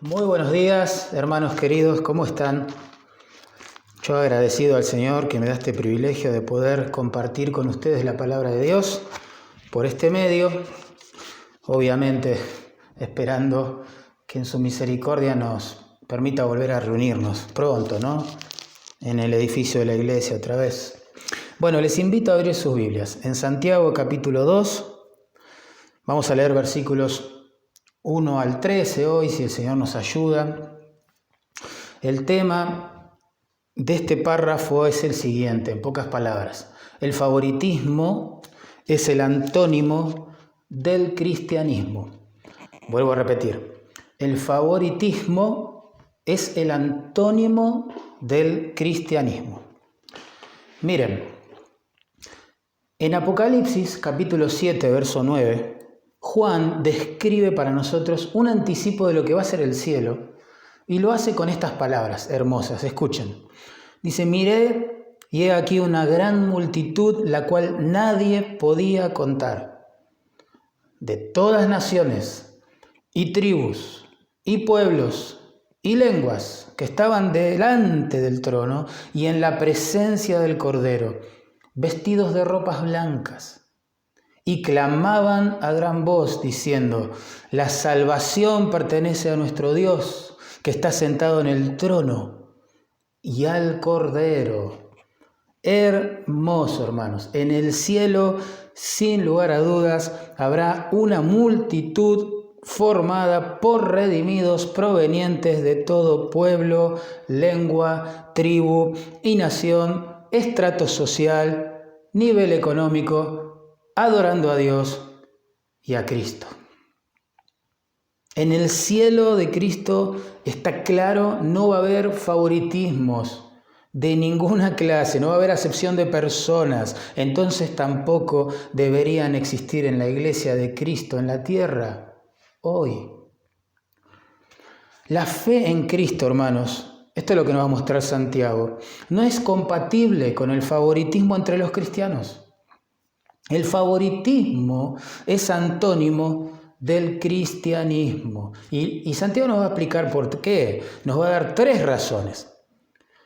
Muy buenos días, hermanos queridos, ¿cómo están? Yo agradecido al Señor que me da este privilegio de poder compartir con ustedes la palabra de Dios por este medio, obviamente esperando que en su misericordia nos permita volver a reunirnos pronto, ¿no? En el edificio de la iglesia otra vez. Bueno, les invito a abrir sus Biblias. En Santiago capítulo 2, vamos a leer versículos 1 al 13 hoy, si el Señor nos ayuda. El tema de este párrafo es el siguiente, en pocas palabras. El favoritismo es el antónimo del cristianismo. Vuelvo a repetir. El favoritismo es el antónimo del cristianismo. Miren, en Apocalipsis capítulo 7, verso 9, Juan describe para nosotros un anticipo de lo que va a ser el cielo y lo hace con estas palabras hermosas. Escuchen. Dice: miré y he aquí una gran multitud, la cual nadie podía contar, de todas naciones y tribus y pueblos y lenguas, que estaban delante del trono y en la presencia del Cordero, vestidos de ropas blancas. Y clamaban a gran voz diciendo: la salvación pertenece a nuestro Dios, que está sentado en el trono, y al Cordero. Hermoso, hermanos. En el cielo, sin lugar a dudas, habrá una multitud formada por redimidos provenientes de todo pueblo, lengua, tribu y nación, estrato social, nivel económico, adorando a Dios y a Cristo. En el cielo de Cristo está claro, no va a haber favoritismos de ninguna clase, no va a haber acepción de personas, entonces tampoco deberían existir en la iglesia de Cristo en la tierra hoy. La fe en Cristo, hermanos, esto es lo que nos va a mostrar Santiago, no es compatible con el favoritismo entre los cristianos. El favoritismo es antónimo del cristianismo. Y Santiago nos va a explicar por qué. Nos va a dar 3 razones.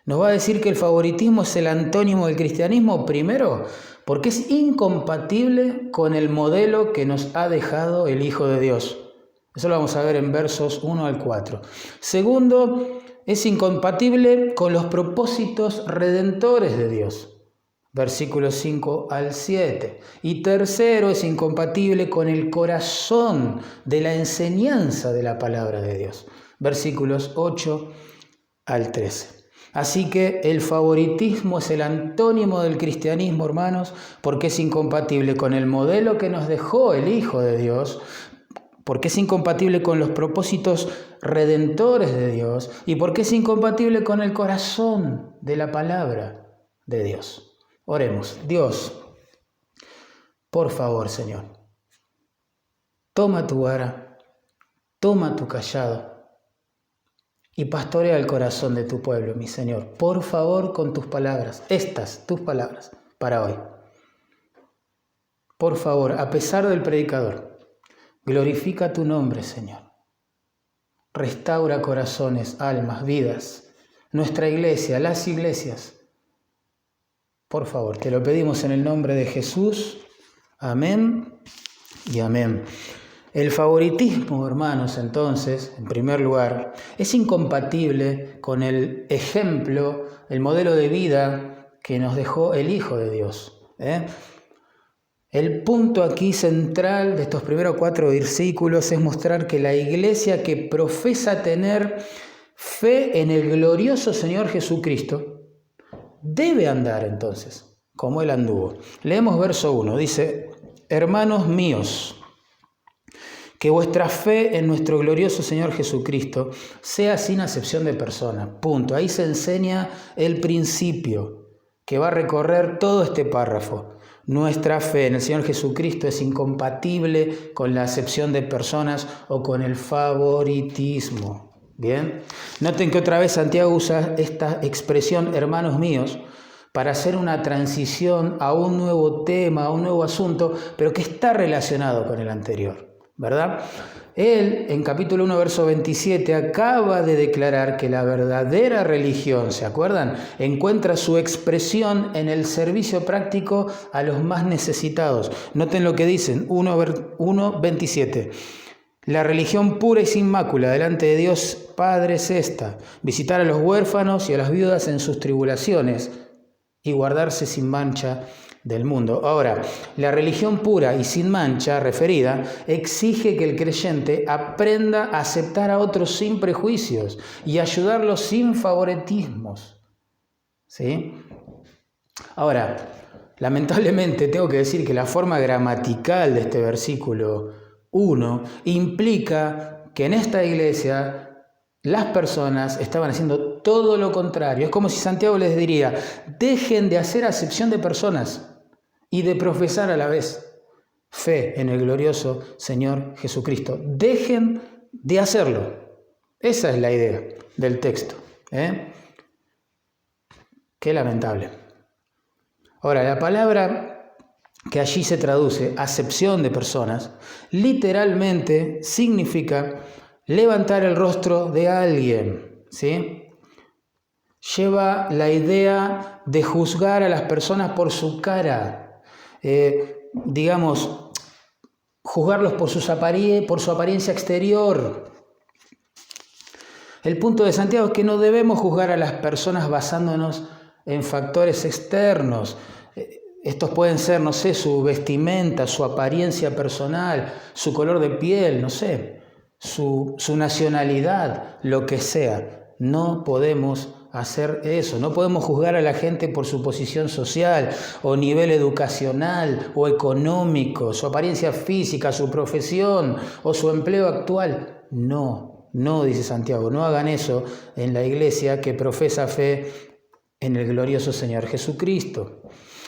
Nos va a decir que el favoritismo es el antónimo del cristianismo, primero, porque es incompatible con el modelo que nos ha dejado el Hijo de Dios. Eso lo vamos a ver en versos 1 al 4. Segundo, es incompatible con los propósitos redentores de Dios. Versículos 5 al 7. Y tercero, es incompatible con el corazón de la enseñanza de la palabra de Dios. Versículos 8 al 13. Así que el favoritismo es el antónimo del cristianismo, hermanos, porque es incompatible con el modelo que nos dejó el Hijo de Dios, porque es incompatible con los propósitos redentores de Dios y porque es incompatible con el corazón de la palabra de Dios. Oremos. Dios, por favor, Señor, toma tu vara, toma tu cayado y pastorea el corazón de tu pueblo, mi Señor. Por favor, con tus palabras, tus palabras, para hoy. Por favor, a pesar del predicador, glorifica tu nombre, Señor. Restaura corazones, almas, vidas, nuestra iglesia, las iglesias. Por favor, te lo pedimos en el nombre de Jesús. Amén y amén. El favoritismo, hermanos, entonces, en primer lugar, es incompatible con el ejemplo, el modelo de vida que nos dejó el Hijo de Dios. El punto aquí central de estos primeros 4 versículos es mostrar que la iglesia que profesa tener fe en el glorioso Señor Jesucristo debe andar entonces como Él anduvo. Leemos verso 1, dice: hermanos míos, que vuestra fe en nuestro glorioso Señor Jesucristo sea sin acepción de persona. Punto. Ahí se enseña el principio que va a recorrer todo este párrafo. Nuestra fe en el Señor Jesucristo es incompatible con la acepción de personas o con el favoritismo. Bien, noten que otra vez Santiago usa esta expresión, hermanos míos, para hacer una transición a un nuevo tema, a un nuevo asunto, pero que está relacionado con el anterior. ¿verdad? Él, en capítulo 1, verso 27, acaba de declarar que la verdadera religión, ¿se acuerdan?, encuentra su expresión en el servicio práctico a los más necesitados. Noten lo que dicen, 1:27. La religión pura y sin mácula delante de Dios Padre es esta: visitar a los huérfanos y a las viudas en sus tribulaciones y guardarse sin mancha del mundo. Ahora, la religión pura y sin mancha referida exige que el creyente aprenda a aceptar a otros sin prejuicios y ayudarlos sin favoritismos. ¿Sí? Ahora, lamentablemente tengo que decir que la forma gramatical de este versículo 1 implica que en esta iglesia las personas estaban haciendo todo lo contrario. Es como si Santiago les diría: dejen de hacer acepción de personas y de profesar a la vez fe en el glorioso Señor Jesucristo. Dejen de hacerlo. Esa es la idea del texto. Qué lamentable. Ahora, la palabra que allí se traduce, acepción de personas, literalmente significa levantar el rostro de alguien, ¿sí? Lleva la idea de juzgar a las personas por su cara, juzgarlos por su apariencia exterior. El punto de Santiago es que no debemos juzgar a las personas basándonos en factores externos. Estos pueden ser, no sé, su vestimenta, su apariencia personal, su color de piel, no sé, su nacionalidad, lo que sea. No podemos hacer eso. No podemos juzgar a la gente por su posición social o nivel educacional o económico, su apariencia física, su profesión o su empleo actual. No, dice Santiago, no hagan eso en la iglesia que profesa fe en el glorioso Señor Jesucristo.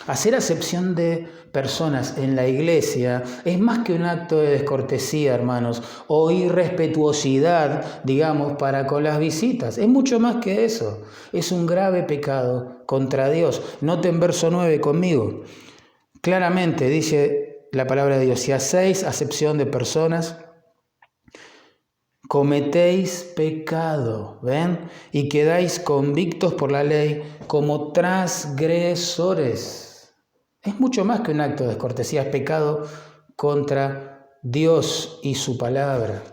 Hacer acepción de personas en la iglesia es más que un acto de descortesía, hermanos, o irrespetuosidad, para con las visitas. Es mucho más que eso. Es un grave pecado contra Dios. Noten verso 9 conmigo. Claramente dice la palabra de Dios: si hacéis acepción de personas, cometéis pecado, ¿ven? Y quedáis convictos por la ley como transgresores. Es mucho más que un acto de descortesía, es pecado contra Dios y su palabra.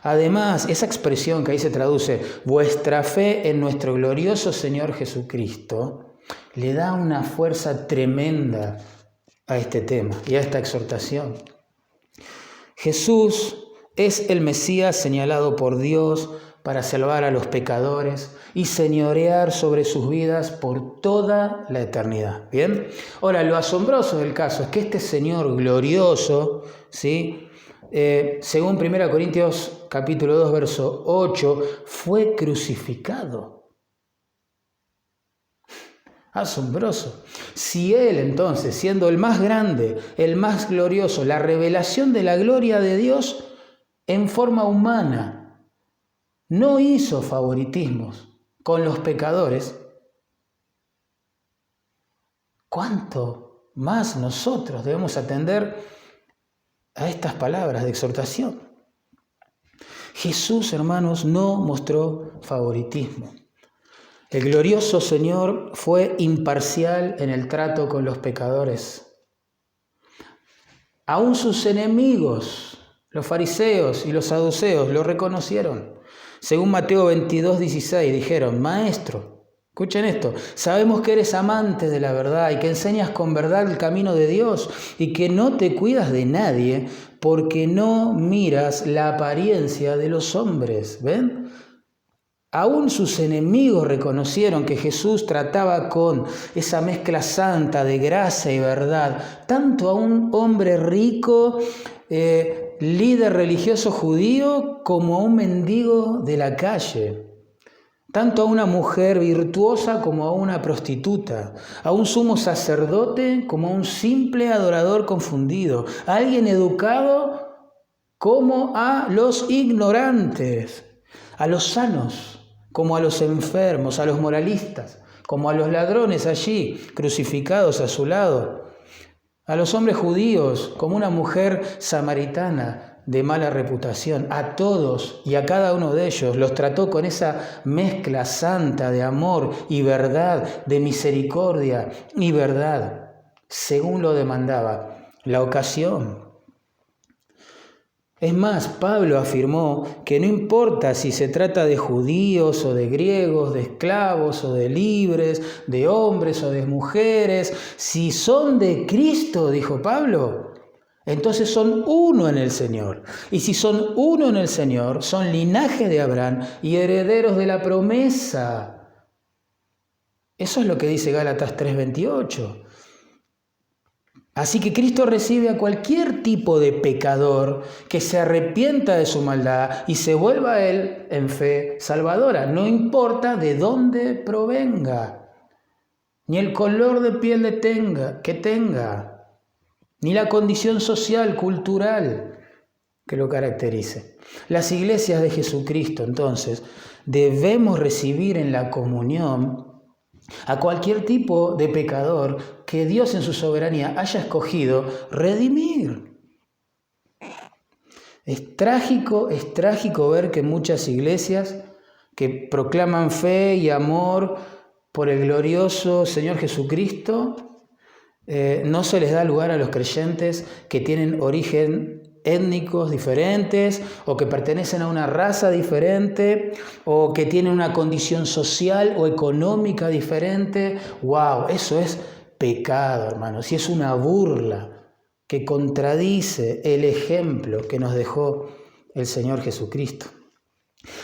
Además, esa expresión que ahí se traduce, vuestra fe en nuestro glorioso Señor Jesucristo, le da una fuerza tremenda a este tema y a esta exhortación. Jesús es el Mesías señalado por Dios para salvar a los pecadores y señorear sobre sus vidas por toda la eternidad. ¿Bien? Ahora, lo asombroso del caso es que este Señor glorioso, ¿sí?, según 1 Corintios capítulo 2, verso 8, fue crucificado. Asombroso. Si Él, entonces, siendo el más grande, el más glorioso, la revelación de la gloria de Dios en forma humana, no hizo favoritismos con los pecadores, ¿cuánto más nosotros debemos atender a estas palabras de exhortación? Jesús, hermanos, no mostró favoritismo. El glorioso Señor fue imparcial en el trato con los pecadores. Aún sus enemigos, los fariseos y los saduceos, lo reconocieron. Según Mateo 22:16, dijeron: Maestro, escuchen esto, sabemos que eres amante de la verdad y que enseñas con verdad el camino de Dios y que no te cuidas de nadie porque no miras la apariencia de los hombres. ¿Ven? Aún sus enemigos reconocieron que Jesús trataba con esa mezcla santa de gracia y verdad, tanto a un hombre rico, líder religioso judío, como a un mendigo de la calle, tanto a una mujer virtuosa como a una prostituta, a un sumo sacerdote como a un simple adorador confundido, a alguien educado como a los ignorantes, a los sanos como a los enfermos, a los moralistas como a los ladrones allí crucificados a su lado, A los hombres judíos como una mujer samaritana de mala reputación. A todos y a cada uno de ellos los trató con esa mezcla santa de amor y verdad, de misericordia y verdad, según lo demandaba la ocasión. Es más, Pablo afirmó que no importa si se trata de judíos o de griegos, de esclavos o de libres, de hombres o de mujeres, si son de Cristo, dijo Pablo, entonces son uno en el Señor. Y si son uno en el Señor, son linaje de Abraham y herederos de la promesa. Eso es lo que dice Gálatas 3:28. Así que Cristo recibe a cualquier tipo de pecador que se arrepienta de su maldad y se vuelva a Él en fe salvadora. No importa de dónde provenga, ni el color de piel que tenga, ni la condición social, cultural que lo caracterice. Las iglesias de Jesucristo, entonces, debemos recibir en la comunión a cualquier tipo de pecador que Dios en su soberanía haya escogido redimir. Es trágico ver que muchas iglesias que proclaman fe y amor por el glorioso Señor Jesucristo, no se les da lugar a los creyentes que tienen origen étnicos diferentes o que pertenecen a una raza diferente o que tienen una condición social o económica diferente. ¡Wow! Eso es pecado, hermanos, y es una burla que contradice el ejemplo que nos dejó el Señor Jesucristo.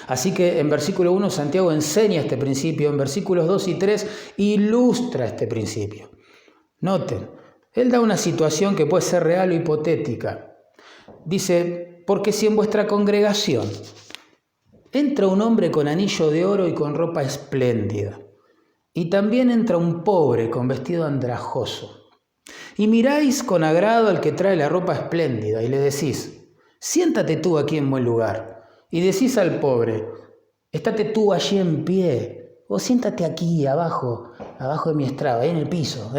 Así que en versículo 1 Santiago enseña este principio, en versículos 2 y 3 ilustra este principio. Noten, él da una situación que puede ser real o hipotética. Dice, porque si en vuestra congregación entra un hombre con anillo de oro y con ropa espléndida, y también entra un pobre con vestido andrajoso, y miráis con agrado al que trae la ropa espléndida, y le decís, siéntate tú aquí en buen lugar, y decís al pobre, estate tú allí en pie, o siéntate aquí abajo de mi estrado, ahí en el piso,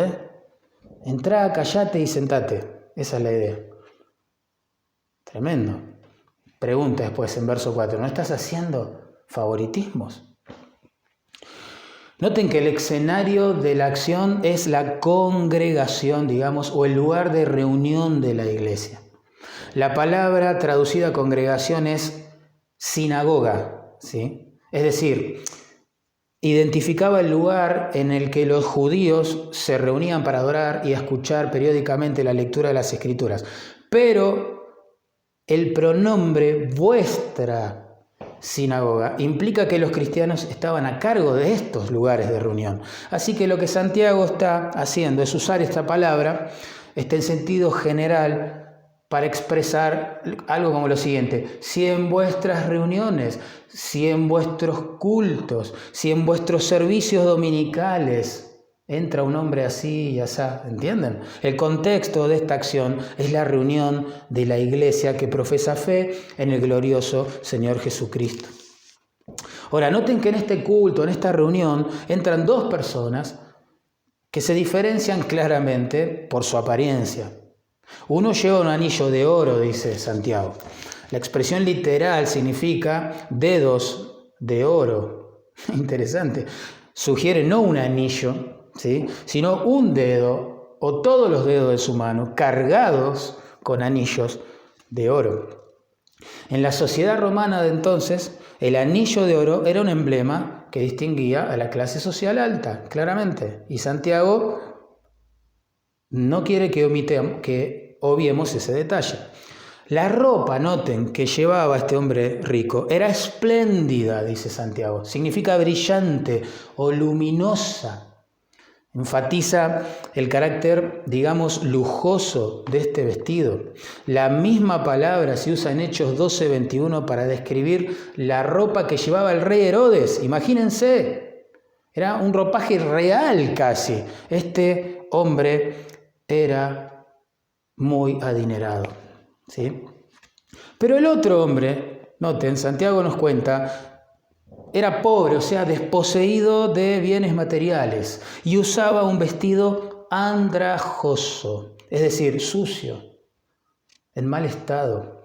Entrá, callate y sentate. Esa es la idea. Tremendo. Pregunta después en verso 4, ¿no estás haciendo favoritismos? Noten que el escenario de la acción es la congregación, digamos, o el lugar de reunión de la iglesia. La palabra traducida congregación es sinagoga, ¿sí? Es decir, identificaba el lugar en el que los judíos se reunían para adorar y escuchar periódicamente la lectura de las Escrituras. Pero el pronombre vuestra sinagoga implica que los cristianos estaban a cargo de estos lugares de reunión. Así que lo que Santiago está haciendo es usar esta palabra en sentido general para expresar algo como lo siguiente: si en vuestras reuniones, si en vuestros cultos, si en vuestros servicios dominicales entra un hombre así y así, ¿entienden? El contexto de esta acción es la reunión de la iglesia que profesa fe en el glorioso Señor Jesucristo. Ahora, noten que en este culto, en esta reunión, entran dos personas que se diferencian claramente por su apariencia. Uno lleva un anillo de oro, dice Santiago. La expresión literal significa dedos de oro. Interesante. Sugiere no un anillo, ¿sí?, sino un dedo o todos los dedos de su mano cargados con anillos de oro. En la sociedad romana de entonces, el anillo de oro era un emblema que distinguía a la clase social alta, claramente. Y Santiago no quiere que obviemos ese detalle. La ropa, noten, que llevaba este hombre rico era espléndida, dice Santiago. Significa brillante o luminosa. Enfatiza el carácter, digamos, lujoso de este vestido. La misma palabra se usa en Hechos 12:21 para describir la ropa que llevaba el rey Herodes. Imagínense, era un ropaje real casi. Este hombre era muy adinerado, ¿sí? Pero el otro hombre, noten, Santiago nos cuenta, era pobre, o sea, desposeído de bienes materiales, y usaba un vestido andrajoso. es decir, sucio, en mal estado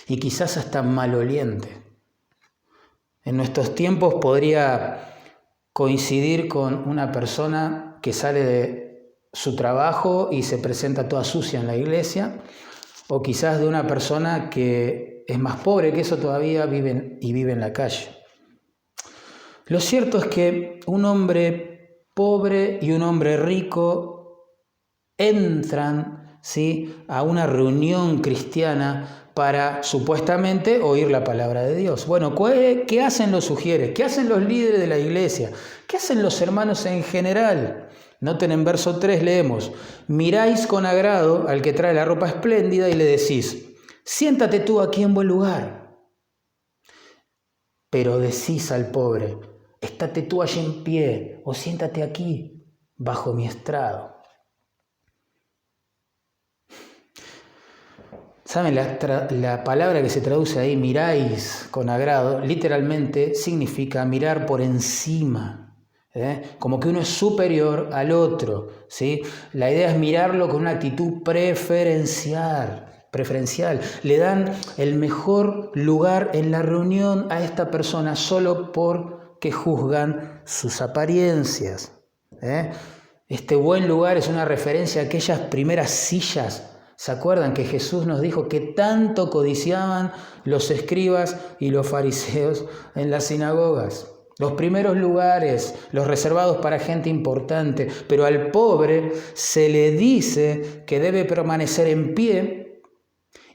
y quizás hasta maloliente. En nuestros tiempos podría coincidir con una persona que sale de su trabajo y se presenta toda sucia en la iglesia, o quizás de una persona que es más pobre que eso todavía vive en la calle. Lo cierto es que un hombre pobre y un hombre rico entran, ¿sí?, a una reunión cristiana para supuestamente oír la palabra de Dios. Bueno, ¿qué hacen los sugieres? ¿Qué hacen los líderes de la iglesia? ¿Qué hacen los hermanos en general? Noten en verso 3 leemos: miráis con agrado al que trae la ropa espléndida y le decís: siéntate tú aquí en buen lugar. Pero decís al pobre: estate tú allí en pie, o siéntate aquí bajo mi estrado. ¿Saben? La palabra que se traduce ahí, miráis con agrado, literalmente significa mirar por encima. Como que uno es superior al otro, ¿sí? La idea es mirarlo con una actitud preferencial. Le dan el mejor lugar en la reunión a esta persona solo porque juzgan sus apariencias. Este buen lugar es una referencia a aquellas primeras sillas. ¿Se acuerdan que Jesús nos dijo que tanto codiciaban los escribas y los fariseos en las sinagogas? Los primeros lugares, los reservados para gente importante, pero al pobre se le dice que debe permanecer en pie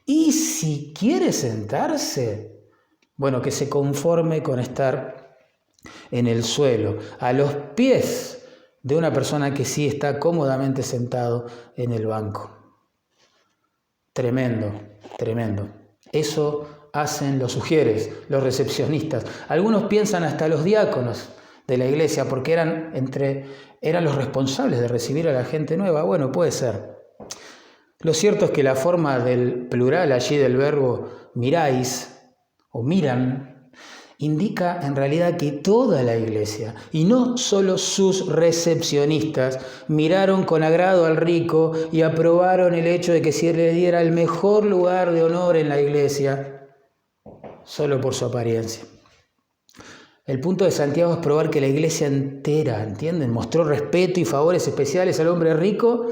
y si quiere sentarse, bueno, que se conforme con estar en el suelo, a los pies de una persona que sí está cómodamente sentado en el banco. Tremendo, tremendo. Eso hacen los sugieres, los recepcionistas. Algunos piensan hasta los diáconos de la iglesia porque eran los responsables de recibir a la gente nueva. Bueno, puede ser. Lo cierto es que la forma del plural allí del verbo miráis o miran indica en realidad que toda la iglesia, y no solo sus recepcionistas, miraron con agrado al rico y aprobaron el hecho de que se le diera el mejor lugar de honor en la iglesia, solo por su apariencia. El punto de Santiago es probar que la iglesia entera, ¿entienden?, mostró respeto y favores especiales al hombre rico,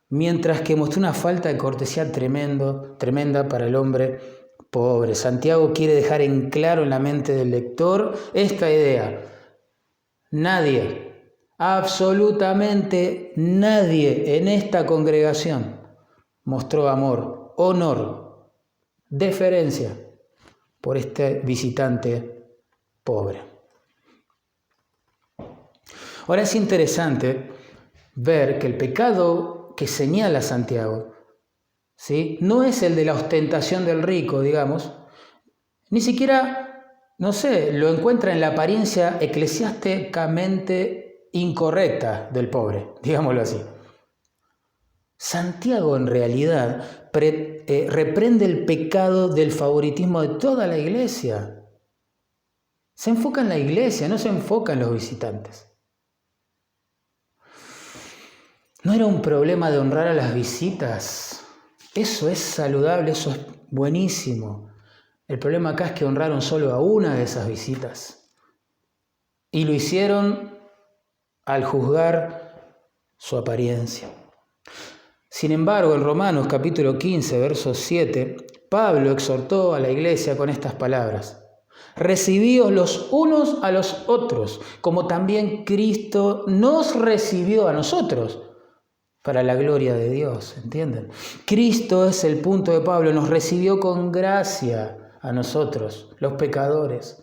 mientras que mostró una falta de cortesía tremenda para el hombre pobre. Santiago quiere dejar en claro en la mente del lector esta idea. Nadie, absolutamente nadie en esta congregación mostró amor, honor, deferencia por este visitante pobre. Ahora es interesante ver que el pecado que señala Santiago, ¿sí?, no es el de la ostentación del rico, digamos, ni siquiera, lo encuentra en la apariencia eclesiásticamente incorrecta del pobre, digámoslo así. Santiago en realidad reprende el pecado del favoritismo de toda la iglesia. Se enfoca en la iglesia, no se enfoca en los visitantes. No era un problema de honrar a las visitas. Eso es saludable, eso es buenísimo. El problema acá es que honraron solo a una de esas visitas. Y lo hicieron al juzgar su apariencia. Sin embargo, en Romanos capítulo 15, verso 7, Pablo exhortó a la iglesia con estas palabras: recibíos los unos a los otros, como también Cristo nos recibió a nosotros, para la gloria de Dios, ¿entienden? Cristo es el punto de Pablo, nos recibió con gracia a nosotros, los pecadores.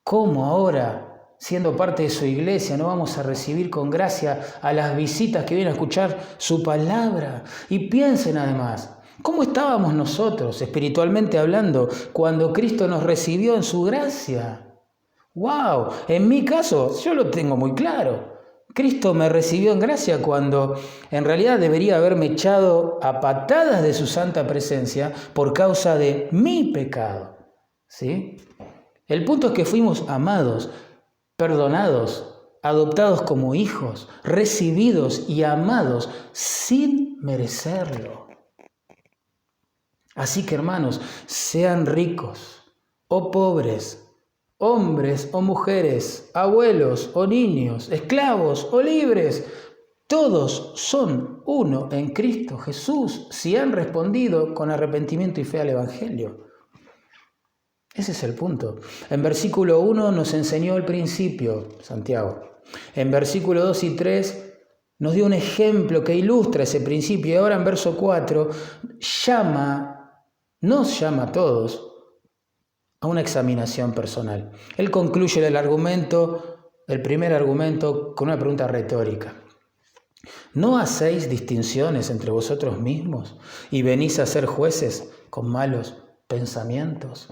¿Cómo ahora, siendo parte de su iglesia, no vamos a recibir con gracia a las visitas que vienen a escuchar su palabra? Y piensen además, ¿cómo estábamos nosotros, espiritualmente hablando, cuando Cristo nos recibió en su gracia? ¡Wow! En mi caso, yo lo tengo muy claro. Cristo me recibió en gracia cuando en realidad debería haberme echado a patadas de su santa presencia por causa de mi pecado, ¿sí? El punto es que fuimos amados, perdonados, adoptados como hijos, recibidos y amados sin merecerlo. Así que, hermanos, sean ricos o pobres, hombres o mujeres, abuelos o niños, esclavos o libres, todos son uno en Cristo Jesús si han respondido con arrepentimiento y fe al Evangelio. Ese es el punto. En versículo 1 nos enseñó el principio, Santiago. En versículo 2 y 3 nos dio un ejemplo que ilustra ese principio. Y ahora en verso 4 nos llama a todos a una examinación personal. Él concluye el primer argumento, con una pregunta retórica. ¿No hacéis distinciones entre vosotros mismos y venís a ser jueces con malos pensamientos?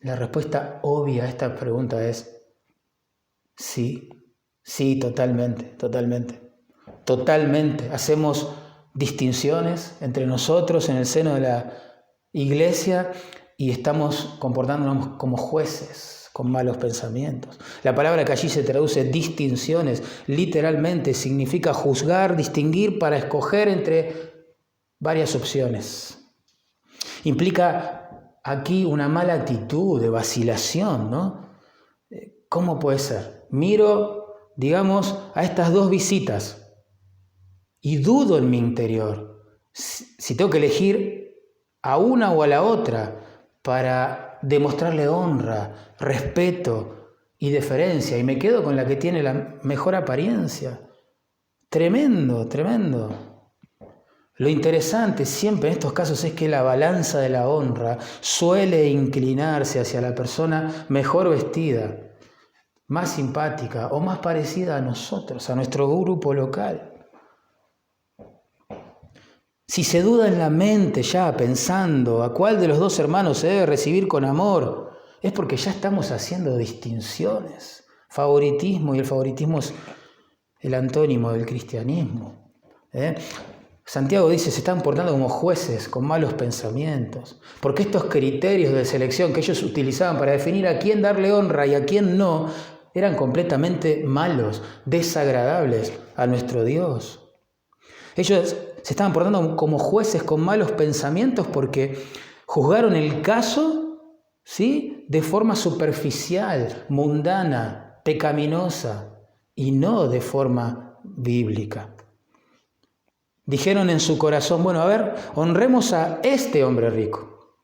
La respuesta obvia a esta pregunta es sí, totalmente. Totalmente. Hacemos distinciones entre nosotros en el seno de la iglesia y estamos comportándonos como jueces con malos pensamientos. La palabra que allí se traduce distinciones, literalmente significa juzgar, distinguir para escoger entre varias opciones. Implica aquí una mala actitud de vacilación, ¿no? ¿Cómo puede ser? Miro, digamos, a estas dos visitas y dudo en mi interior si tengo que elegir a una o a la otra para demostrarle honra, respeto y deferencia, y me quedo con la que tiene la mejor apariencia. Tremendo. Lo interesante siempre en estos casos es que la balanza de la honra suele inclinarse hacia la persona mejor vestida, más simpática o más parecida a nosotros, a nuestro grupo local. Si se duda en la mente ya pensando a cuál de los dos hermanos se debe recibir con amor, es porque ya estamos haciendo distinciones, favoritismo, y el favoritismo es el antónimo del cristianismo. Santiago dice, se están portando como jueces con malos pensamientos, porque estos criterios de selección que ellos utilizaban para definir a quién darle honra y a quién no, eran completamente malos, desagradables a nuestro Dios. Ellos se estaban portando como jueces con malos pensamientos porque juzgaron el caso, ¿sí?, de forma superficial, mundana, pecaminosa, y no de forma bíblica. Dijeron en su corazón, bueno, a ver, honremos a este hombre rico.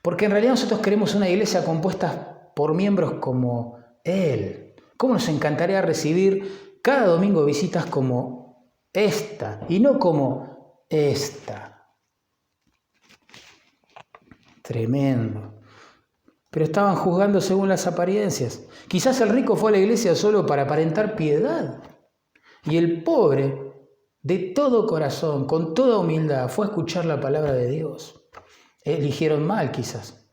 Porque en realidad nosotros queremos una iglesia compuesta por miembros como él. ¿Cómo nos encantaría recibir cada domingo visitas como esta y no como esta? Tremendo. Pero estaban juzgando según las apariencias. Quizás el rico fue a la iglesia solo para aparentar piedad. Y el pobre, de todo corazón, con toda humildad, fue a escuchar la palabra de Dios. Eligieron mal, quizás.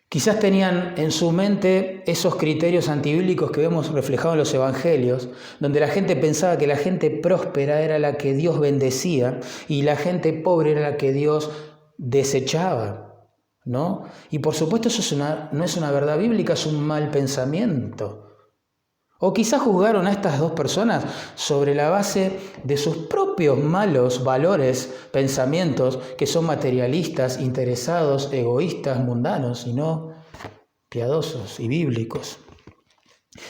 Quizás tenían en su mente esos criterios antibíblicos que vemos reflejados en los evangelios, donde la gente pensaba que la gente próspera era la que Dios bendecía y la gente pobre era la que Dios desechaba, ¿no? Y por supuesto eso no es una verdad bíblica, es un mal pensamiento. O quizás juzgaron a estas dos personas sobre la base de sus propios malos valores, pensamientos, que son materialistas, interesados, egoístas, mundanos, y no piadosos y bíblicos.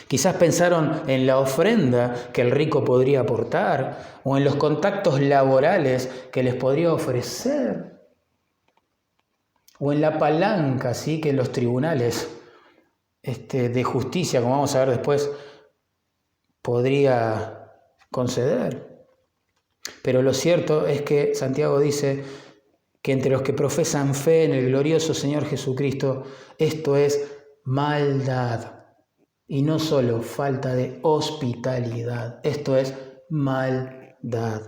Quizás pensaron en la ofrenda que el rico podría aportar, o en los contactos laborales que les podría ofrecer, o en la palanca, ¿sí?, que los tribunales de justicia, como vamos a ver después, podría conceder. Pero lo cierto es que Santiago dice que entre los que profesan fe en el glorioso Señor Jesucristo, esto es maldad. Y no solo falta de hospitalidad, esto es maldad.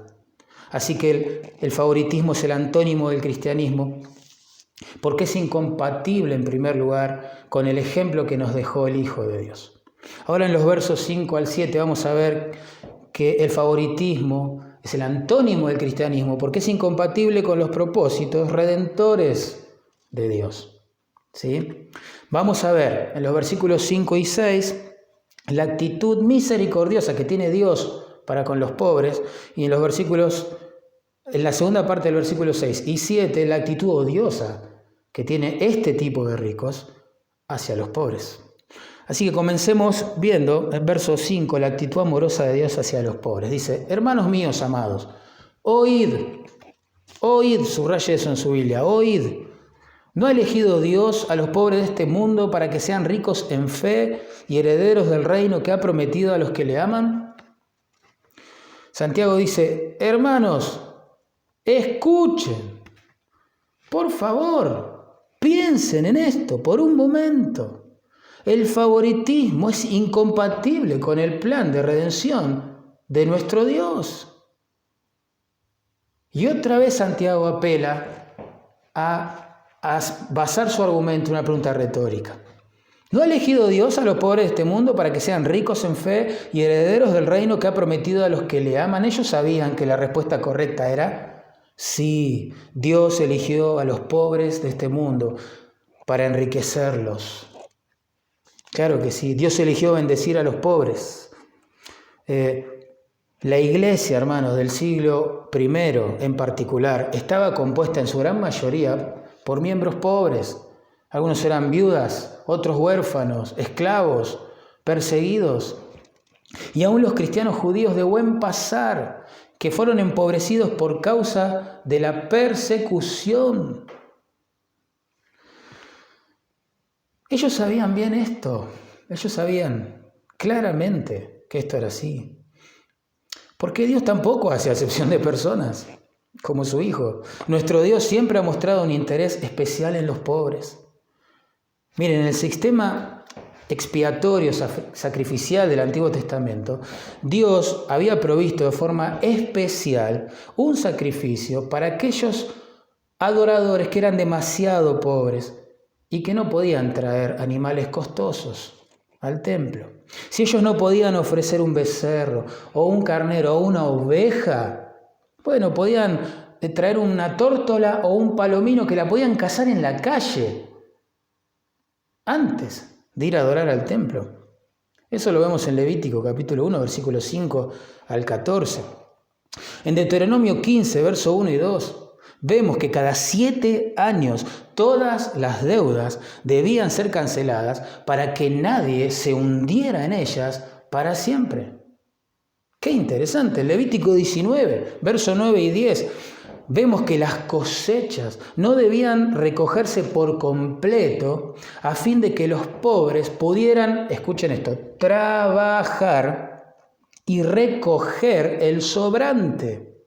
Así que el favoritismo es el antónimo del cristianismo, porque es incompatible en primer lugar con el ejemplo que nos dejó el Hijo de Dios. Ahora en los versos 5 al 7 vamos a ver que el favoritismo es el antónimo del cristianismo porque es incompatible con los propósitos redentores de Dios. ¿Sí? Vamos a ver en los versículos 5 y 6 la actitud misericordiosa que tiene Dios para con los pobres, y en la segunda parte del versículo 6 y 7, la actitud odiosa que tiene este tipo de ricos hacia los pobres. Así que comencemos viendo en verso 5 la actitud amorosa de Dios hacia los pobres. Dice: hermanos míos amados, oíd, subraye eso en su Biblia, oíd. ¿No ha elegido Dios a los pobres de este mundo para que sean ricos en fe y herederos del reino que ha prometido a los que le aman? Santiago dice: hermanos, escuchen, por favor, piensen en esto por un momento. El favoritismo es incompatible con el plan de redención de nuestro Dios. Y otra vez Santiago apela a basar su argumento en una pregunta retórica. ¿No ha elegido Dios a los pobres de este mundo para que sean ricos en fe y herederos del reino que ha prometido a los que le aman? Ellos sabían que la respuesta correcta era sí, Dios eligió a los pobres de este mundo para enriquecerlos. Claro que sí, Dios eligió bendecir a los pobres. La iglesia, hermanos, del siglo I en particular, estaba compuesta en su gran mayoría por miembros pobres. Algunos eran viudas, otros huérfanos, esclavos, perseguidos. Y aún los cristianos judíos de buen pasar, que fueron empobrecidos por causa de la persecución. Ellos sabían bien esto. Ellos sabían claramente que esto era así. Porque Dios tampoco hace acepción de personas, como su Hijo. Nuestro Dios siempre ha mostrado un interés especial en los pobres. Miren, en el sistema expiatorio sacrificial del Antiguo Testamento, Dios había provisto de forma especial un sacrificio para aquellos adoradores que eran demasiado pobres y que no podían traer animales costosos al templo. Si ellos no podían ofrecer un becerro o un carnero o una oveja, bueno, podían traer una tórtola o un palomino que la podían cazar en la calle antes de ir a adorar al templo. Eso lo vemos en Levítico capítulo 1, versículos 5 al 14. En Deuteronomio 15, verso 1 y 2, vemos que cada 7 años todas las deudas debían ser canceladas para que nadie se hundiera en ellas para siempre. ¡Qué interesante! En Levítico 19, verso 9 y 10, vemos que las cosechas no debían recogerse por completo a fin de que los pobres pudieran, escuchen esto, trabajar y recoger el sobrante.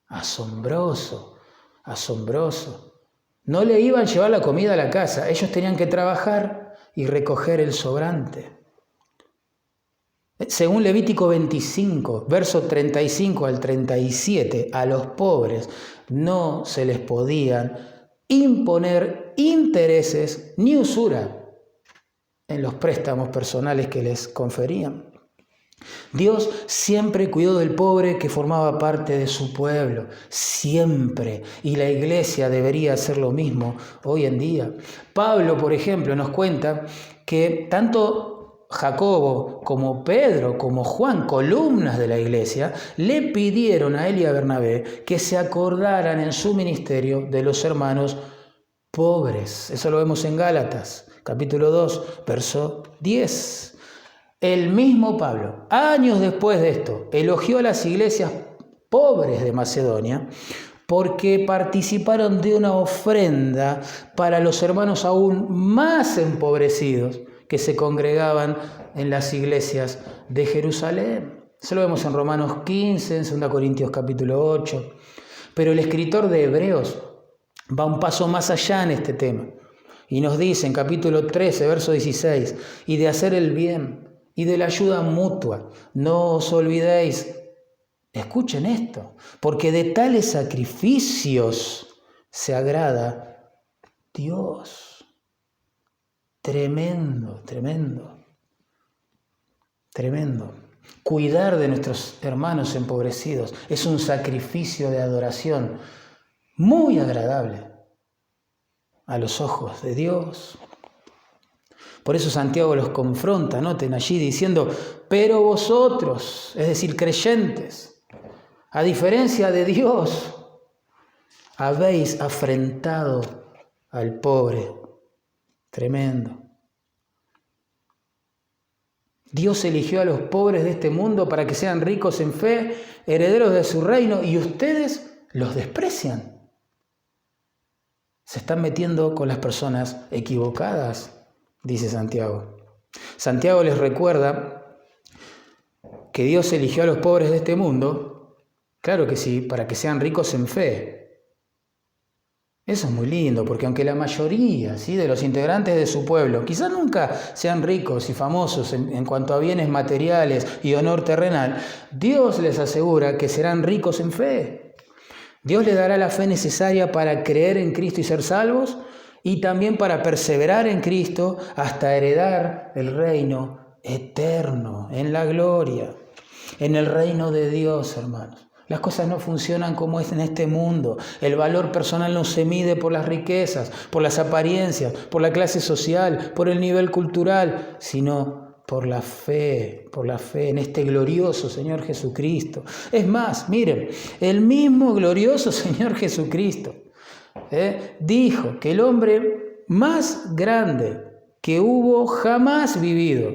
Asombroso, asombroso. No le iban a llevar la comida a la casa, ellos tenían que trabajar y recoger el sobrante. Según Levítico 25, versos 35 al 37, a los pobres no se les podían imponer intereses ni usura en los préstamos personales que les conferían. Dios siempre cuidó del pobre que formaba parte de su pueblo, siempre, y la iglesia debería hacer lo mismo hoy en día. Pablo, por ejemplo, nos cuenta que tanto Jacobo como Pedro, como Juan, columnas de la iglesia, le pidieron a él y a Bernabé que se acordaran en su ministerio de los hermanos pobres. Eso lo vemos en Gálatas, capítulo 2, verso 10. El mismo Pablo, años después de esto, elogió a las iglesias pobres de Macedonia porque participaron de una ofrenda para los hermanos aún más empobrecidos que se congregaban en las iglesias de Jerusalén. Eso lo vemos en Romanos 15, en 2 Corintios capítulo 8. Pero el escritor de Hebreos va un paso más allá en este tema y nos dice en capítulo 13, verso 16, y de hacer el bien y de la ayuda mutua, no os olvidéis, escuchen esto, porque de tales sacrificios se agrada Dios. Tremendo, tremendo, tremendo. Cuidar de nuestros hermanos empobrecidos es un sacrificio de adoración muy agradable a los ojos de Dios. Por eso Santiago los confronta, noten allí, diciendo, pero vosotros, es decir, creyentes, a diferencia de Dios, habéis afrentado al pobre. Tremendo. Dios eligió a los pobres de este mundo para que sean ricos en fe, herederos de su reino, y ustedes los desprecian. Se están metiendo con las personas equivocadas, dice Santiago. Santiago les recuerda que Dios eligió a los pobres de este mundo, claro que sí, para que sean ricos en fe. Eso es muy lindo, porque aunque la mayoría, ¿sí?, de los integrantes de su pueblo quizás nunca sean ricos y famosos en cuanto a bienes materiales y honor terrenal, Dios les asegura que serán ricos en fe. Dios les dará la fe necesaria para creer en Cristo y ser salvos, y también para perseverar en Cristo hasta heredar el reino eterno, en la gloria, en el reino de Dios, hermanos. Las cosas no funcionan como es en este mundo. El valor personal no se mide por las riquezas, por las apariencias, por la clase social, por el nivel cultural, sino por la fe en este glorioso Señor Jesucristo. Es más, miren, el mismo glorioso Señor Jesucristo dijo que el hombre más grande que hubo jamás vivido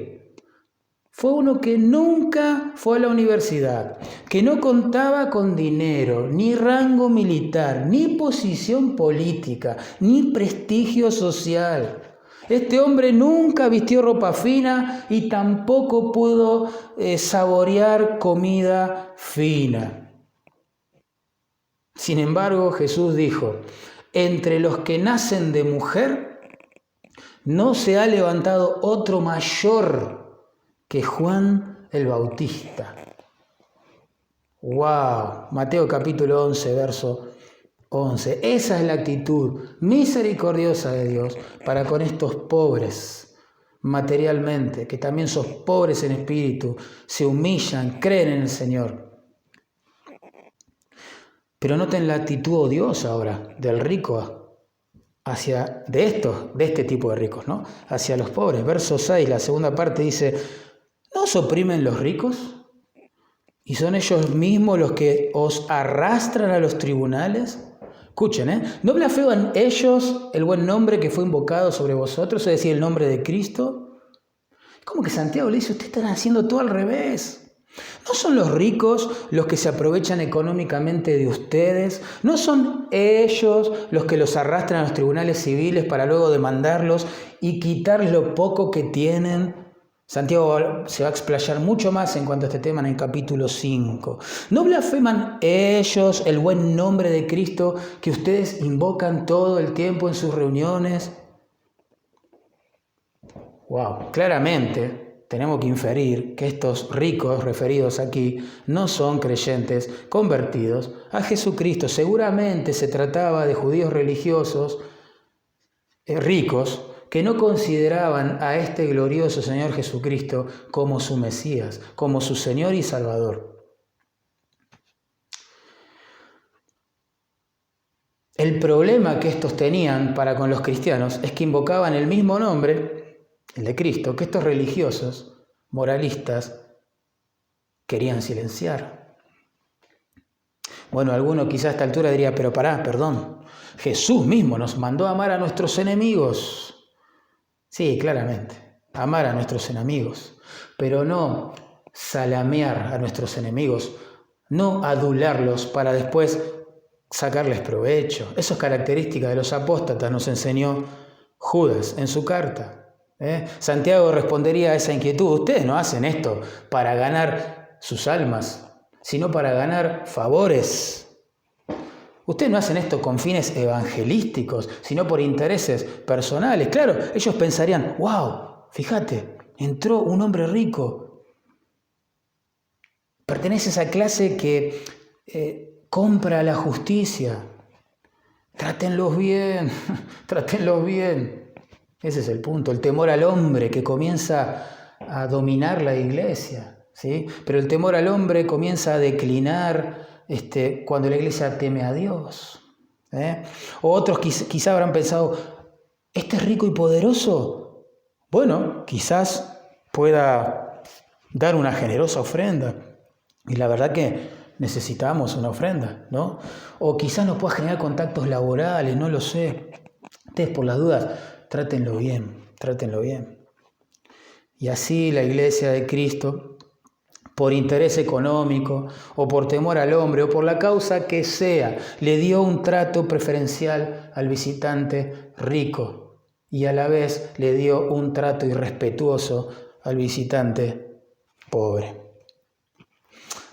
fue uno que nunca fue a la universidad, que no contaba con dinero, ni rango militar, ni posición política, ni prestigio social. Este hombre nunca vistió ropa fina y tampoco pudo saborear comida fina. Sin embargo, Jesús dijo, entre los que nacen de mujer, no se ha levantado otro mayor que Juan el Bautista. ¡Wow! Mateo capítulo 11, verso 11. Esa es la actitud misericordiosa de Dios para con estos pobres materialmente, que también son pobres en espíritu, se humillan, creen en el Señor. Pero noten la actitud odiosa ahora del rico de este tipo de ricos, ¿no?, hacia los pobres. Verso 6, la segunda parte dice, ¿no os oprimen los ricos? ¿Y son ellos mismos los que os arrastran a los tribunales? Escuchen, ¿no blasfeman ellos el buen nombre que fue invocado sobre vosotros, es decir, el nombre de Cristo? Como que Santiago le dice, ustedes están haciendo todo al revés. ¿No son los ricos los que se aprovechan económicamente de ustedes? ¿No son ellos los que los arrastran a los tribunales civiles para luego demandarlos y quitar lo poco que tienen? Santiago se va a explayar mucho más en cuanto a este tema en el capítulo 5. ¿No blasfeman ellos el buen nombre de Cristo que ustedes invocan todo el tiempo en sus reuniones? Wow, claramente tenemos que inferir que estos ricos referidos aquí no son creyentes convertidos a Jesucristo. Seguramente se trataba de judíos religiosos ricos que no consideraban a este glorioso Señor Jesucristo como su Mesías, como su Señor y Salvador. El problema que estos tenían para con los cristianos es que invocaban el mismo nombre, el de Cristo, que estos religiosos, moralistas, querían silenciar. Bueno, alguno quizá a esta altura diría, pero perdón, Jesús mismo nos mandó a amar a nuestros enemigos. Sí, claramente, amar a nuestros enemigos, pero no salamear a nuestros enemigos, no adularlos para después sacarles provecho. Eso es característica de los apóstatas, nos enseñó Judas en su carta. Santiago respondería a esa inquietud, ustedes no hacen esto para ganar sus almas, sino para ganar favores. Ustedes no hacen esto con fines evangelísticos, sino por intereses personales. Claro, ellos pensarían, wow, fíjate, entró un hombre rico. Pertenece a esa clase que compra la justicia. Trátenlos bien, trátenlos bien. Ese es el punto, el temor al hombre que comienza a dominar la iglesia, ¿sí? Pero el temor al hombre comienza a declinar cuando la iglesia teme a Dios. O otros quizá habrán pensado, este es rico y poderoso, bueno, quizás pueda dar una generosa ofrenda. Y la verdad que necesitamos una ofrenda, ¿no? O quizás nos pueda generar contactos laborales, no lo sé. Ustedes por las dudas, trátenlo bien, trátenlo bien. Y así la Iglesia de Cristo, por interés económico, o por temor al hombre, o por la causa que sea, le dio un trato preferencial al visitante rico y a la vez le dio un trato irrespetuoso al visitante pobre.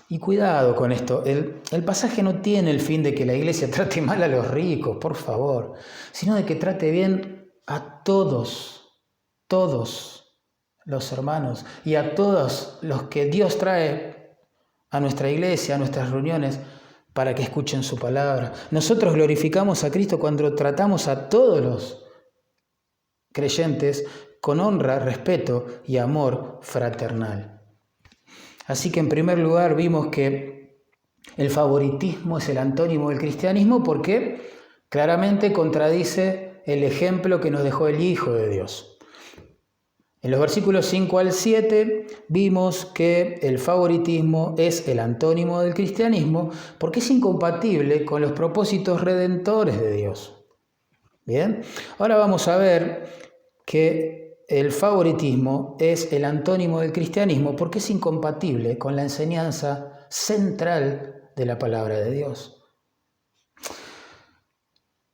Y cuidado con esto, el pasaje no tiene el fin de que la Iglesia trate mal a los ricos, por favor, sino de que trate bien a todos los hermanos y a todos los que Dios trae a nuestra iglesia, a nuestras reuniones, para que escuchen su palabra. Nosotros glorificamos a Cristo cuando tratamos a todos los creyentes con honra, respeto y amor fraternal. Así que en primer lugar vimos que el favoritismo es el antónimo del cristianismo porque claramente contradice el ejemplo que nos dejó el Hijo de Dios. En los versículos 5 al 7 vimos que el favoritismo es el antónimo del cristianismo porque es incompatible con los propósitos redentores de Dios. Bien, ahora vamos a ver que el favoritismo es el antónimo del cristianismo porque es incompatible con la enseñanza central de la palabra de Dios.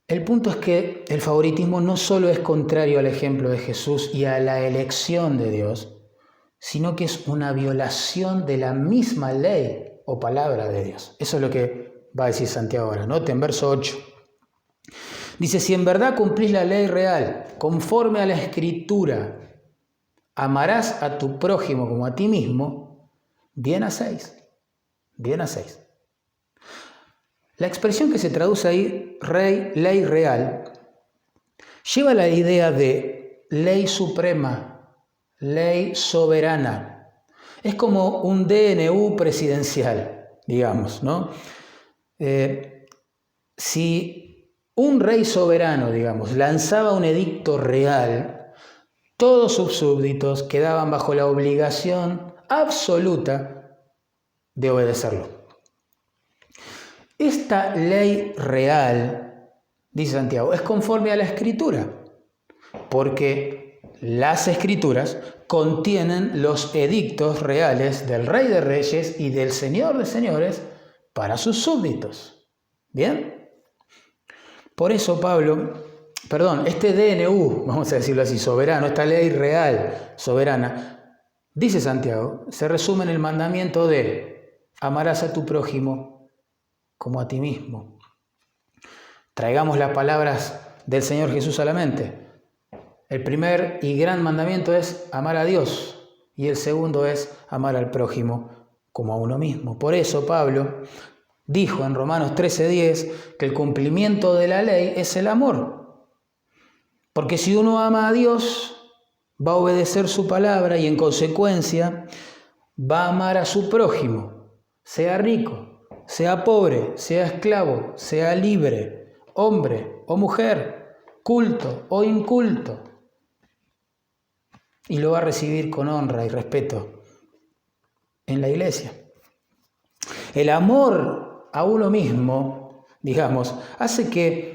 El punto es que el favoritismo no solo es contrario al ejemplo de Jesús y a la elección de Dios, sino que es una violación de la misma ley o palabra de Dios. Eso es lo que va a decir Santiago ahora. Noten, verso 8. Dice, si en verdad cumplís la ley real, conforme a la Escritura, amarás a tu prójimo como a ti mismo, bien hacéis, bien hacéis. La expresión que se traduce ahí, ley real, lleva la idea de ley suprema, ley soberana. Es como un DNU presidencial, digamos, ¿no? Si un rey soberano, digamos, lanzaba un edicto real, todos sus súbditos quedaban bajo la obligación absoluta de obedecerlo. Esta ley real, dice Santiago, es conforme a la Escritura, porque las Escrituras contienen los edictos reales del Rey de Reyes y del Señor de Señores para sus súbditos. ¿Bien? Por eso este DNU, vamos a decirlo así, soberano, esta ley real, soberana, dice Santiago, se resume en el mandamiento de amarás a tu prójimo como a ti mismo. Traigamos las palabras del Señor Jesús a la mente. El primer y gran mandamiento es amar a Dios y el segundo es amar al prójimo como a uno mismo. Por eso Pablo dijo en Romanos 13:10 que el cumplimiento de la ley es el amor. Porque si uno ama a Dios, va a obedecer su palabra y en consecuencia va a amar a su prójimo, sea rico, sea pobre, sea esclavo, sea libre, hombre o mujer, culto o inculto. Y lo va a recibir con honra y respeto en la iglesia. El amor a uno mismo, digamos, hace que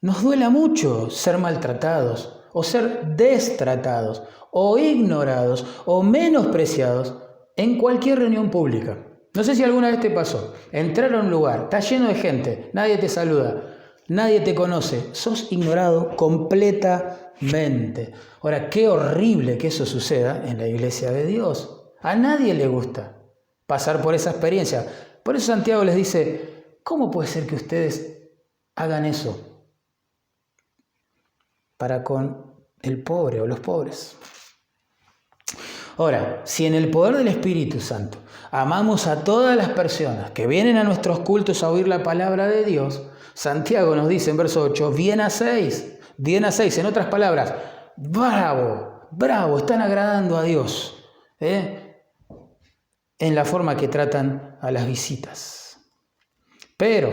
nos duela mucho ser maltratados o ser destratados o ignorados o menospreciados en cualquier reunión pública. No sé si alguna vez te pasó, entrar a un lugar, está lleno de gente, nadie te saluda, nadie te conoce, sos ignorado completamente. Ahora, qué horrible que eso suceda en la iglesia de Dios. A nadie le gusta pasar por esa experiencia. Por eso Santiago les dice, ¿cómo puede ser que ustedes hagan eso para con el pobre o los pobres? Ahora, si en el poder del Espíritu Santo amamos a todas las personas que vienen a nuestros cultos a oír la palabra de Dios, Santiago nos dice en verso 8, bien hacéis, en otras palabras, bravo, están agradando a Dios, en la forma que tratan a las visitas. Pero,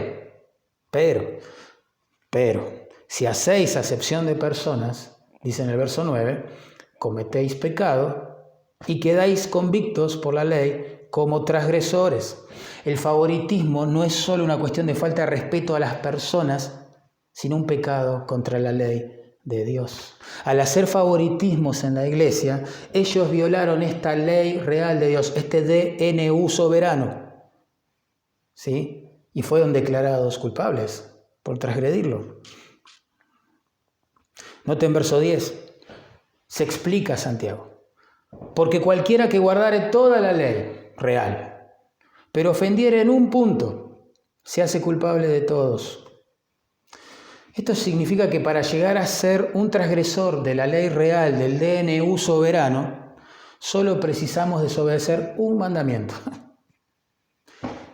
si hacéis acepción de personas, dice en el verso 9, cometéis pecado y quedáis convictos por la ley como transgresores. El favoritismo no es solo una cuestión de falta de respeto a las personas, sino un pecado contra la ley de Dios. Al hacer favoritismos en la iglesia, ellos violaron esta ley real de Dios, este DNU soberano, ¿sí? Y fueron declarados culpables por transgredirlo. Noten verso 10, se explica Santiago. Porque cualquiera que guardare toda la ley real, pero ofendiere en un punto, se hace culpable de todos. Esto significa que para llegar a ser un transgresor de la ley real del DNU soberano, solo precisamos desobedecer un mandamiento,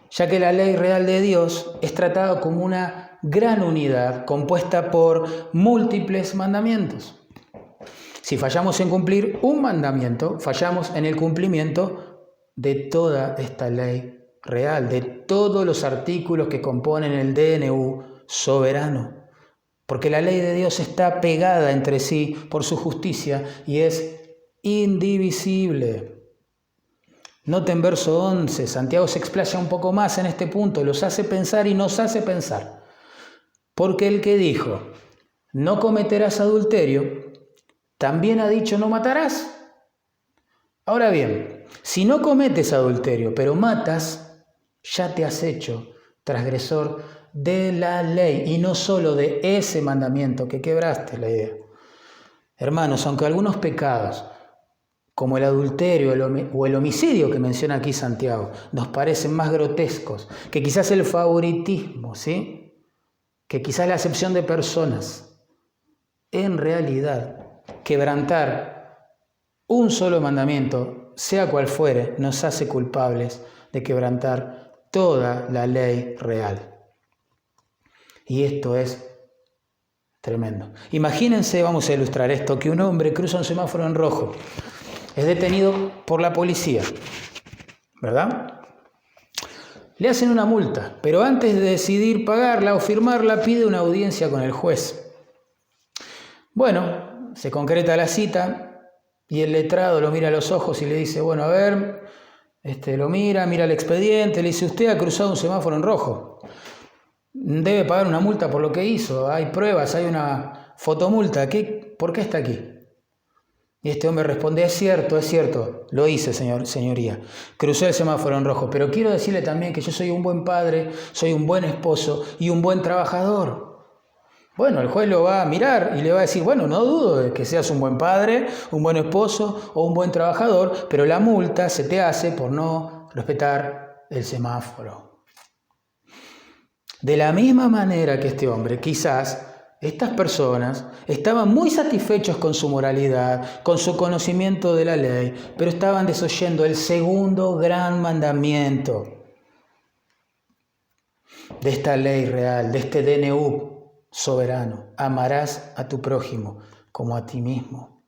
ya que la ley real de Dios es tratada como una gran unidad compuesta por múltiples mandamientos. Si fallamos en cumplir un mandamiento, fallamos en el cumplimiento de toda esta ley real, de todos los artículos que componen el DNU soberano. Porque la ley de Dios está pegada entre sí por su justicia y es indivisible. Noten verso 11, Santiago se explaya un poco más en este punto, los hace pensar y nos hace pensar. Porque el que dijo, no cometerás adulterio, también ha dicho, no matarás. Ahora bien, si no cometes adulterio, pero matas, ya te has hecho transgresor de la ley y no solo de ese mandamiento que quebraste, la idea. Hermanos, aunque algunos pecados, como el adulterio o el homicidio que menciona aquí Santiago, nos parecen más grotescos que quizás el favoritismo, ¿sí? Que quizás la acepción de personas, en realidad, quebrantar un solo mandamiento, sea cual fuere, nos hace culpables de quebrantar toda la ley real. Y esto es tremendo. Imagínense, vamos a ilustrar esto, que un hombre cruza un semáforo en rojo, es detenido por la policía, ¿verdad? Le hacen una multa, pero antes de decidir pagarla o firmarla, pide una audiencia con el juez. Bueno, se concreta la cita y el letrado lo mira a los ojos y le dice, bueno, a ver, lo mira el expediente, le dice, usted ha cruzado un semáforo en rojo. Debe pagar una multa por lo que hizo, hay pruebas, hay una fotomulta, ¿por qué está aquí? Y este hombre responde, es cierto, lo hice, señoría, crucé el semáforo en rojo, pero quiero decirle también que yo soy un buen padre, soy un buen esposo y un buen trabajador. Bueno, el juez lo va a mirar y le va a decir, bueno, no dudo de que seas un buen padre, un buen esposo o un buen trabajador, pero la multa se te hace por no respetar el semáforo. De la misma manera que este hombre, quizás estas personas estaban muy satisfechos con su moralidad, con su conocimiento de la ley, pero estaban desoyendo el segundo gran mandamiento de esta ley real, de este DNU soberano. Amarás a tu prójimo como a ti mismo.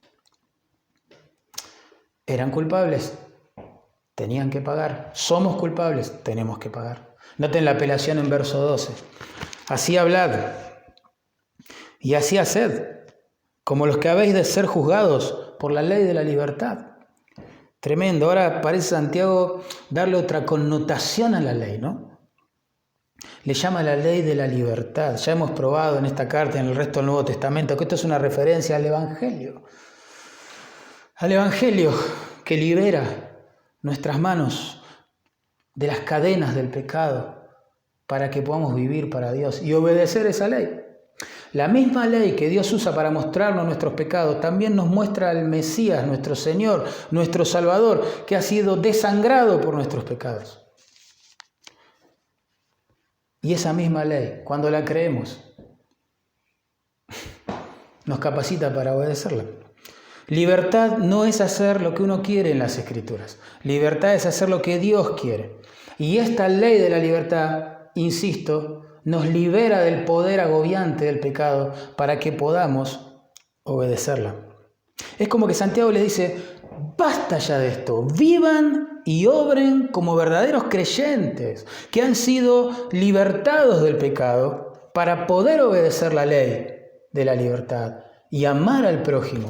¿Eran culpables? Tenían que pagar. ¿Somos culpables? Tenemos que pagar. Noten la apelación en verso 12. Así hablad y así haced, como los que habéis de ser juzgados por la ley de la libertad. Tremendo. Ahora parece Santiago darle otra connotación a la ley, ¿no? Le llama la ley de la libertad. Ya hemos probado en esta carta y en el resto del Nuevo Testamento que esto es una referencia al Evangelio. Al Evangelio que libera nuestras manos de las cadenas del pecado para que podamos vivir para Dios y obedecer esa ley. La misma ley que Dios usa para mostrarnos nuestros pecados también nos muestra al Mesías, nuestro Señor, nuestro Salvador, que ha sido desangrado por nuestros pecados. Y esa misma ley, cuando la creemos, nos capacita para obedecerla. Libertad no es hacer lo que uno quiere en las Escrituras. Libertad es hacer lo que Dios quiere. Y esta ley de la libertad, insisto, nos libera del poder agobiante del pecado para que podamos obedecerla. Es como que Santiago les dice, basta ya de esto, vivan y obren como verdaderos creyentes que han sido libertados del pecado para poder obedecer la ley de la libertad y amar al prójimo,